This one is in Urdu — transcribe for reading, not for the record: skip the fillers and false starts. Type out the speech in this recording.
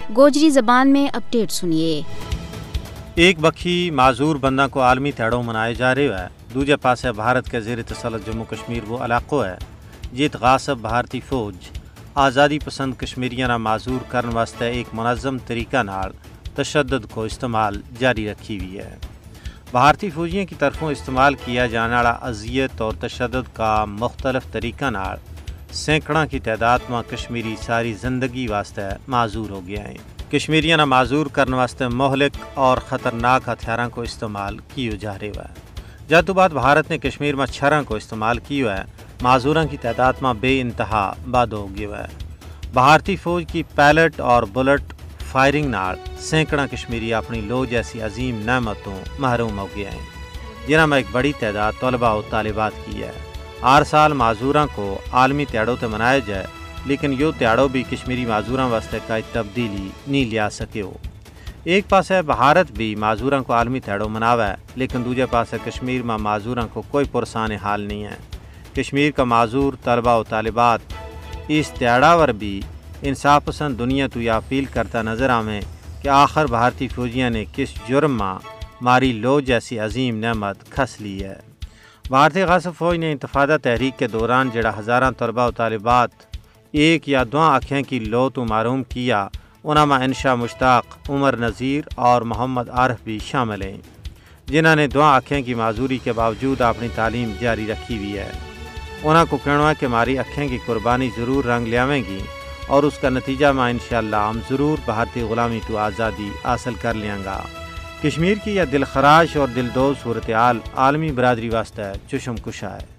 گوجری زبان میں اپڈیٹ سنیے۔ ایک بکھی معذور بندہ کو عالمی تہڑوں منائے جا رہے ہے، دوجے پاسے بھارت کے زیر تسلط جموں کشمیر وہ علاقہ ہے جیت غاصب بھارتی فوج آزادی پسند کشمیریاں معذور کرنے واسطے ایک منظم طریقہ نال تشدد کو استعمال جاری رکھی ہوئی ہے۔ بھارتی فوجیوں کی طرفوں استعمال کیا جانے والا اذیت اور تشدد کا مختلف طریقہ نال سینکڑوں کی تعداد میں کشمیری ساری زندگی واسطے معذور ہو گیا ہیں۔ کشمیریاں معذور کرنے واسطے مہلک اور خطرناک ہتھیاروں کو استعمال کیے جا رہے ہے۔ جد بعد بھارت نے کشمیر میں چھروں کو استعمال کیا ہے، معذوروں کی تعداد میں بے انتہا باد ہو گیا ہے۔ بھارتی فوج کی پیلٹ اور بلٹ فائرنگ نال سینکڑوں کشمیری اپنی لو جیسی عظیم نعمتوں محروم ہو گئے ہیں، جنہاں میں ایک بڑی تعداد طلباء و طالبات کی ہے۔ ہر سال معذوراں کو عالمی تہاڑوں تے منایا جائے، لیکن یہ تہاڑوں بھی کشمیری معذوراں واسطے کوئی تبدیلی نہیں لیا سکے ہو۔ ایک پاسے بھارت بھی معذوراں کو عالمی تہاڑوں مناوا ہے، لیکن دوجے پاسے کشمیر میں معذوراں کو کوئی پرسان حال نہیں ہے۔ کشمیر کا معذور طلباء و طالبات اس تہاڑا ور بھی انصاف پسند دنیا تو یہ اپیل کرتا نظر آویں کہ آخر بھارتی فوجیاں نے کس جرم میں ماری لو جیسی عظیم نعمت کھس لی ہے۔ بھارتی غاصب فوج نے انتفاضہ تحریک کے دوران جڑا ہزاراں طلباء و طالبات ایک یا دو آنکھیں کی لو تو معروم کیا، انہاں میں انشا مشتاق، عمر نذیر اور محمد عارف بھی شامل ہیں، جنہوں نے دو آنکھیں کی معذوری کے باوجود اپنی تعلیم جاری رکھی ہوئی ہے۔ انہاں کو کہنا ہے کہ ہماری اکھیں کی قربانی ضرور رنگ لیاویں گی اور اس کا نتیجہ میں انشاءاللہ ہم ضرور بھارتی غلامی تو آزادی حاصل کر لیں گا۔ کشمیر کی یہ دل خراش اور دلدوز صورتحال عالمی برادری واسطے چشم کشا ہے۔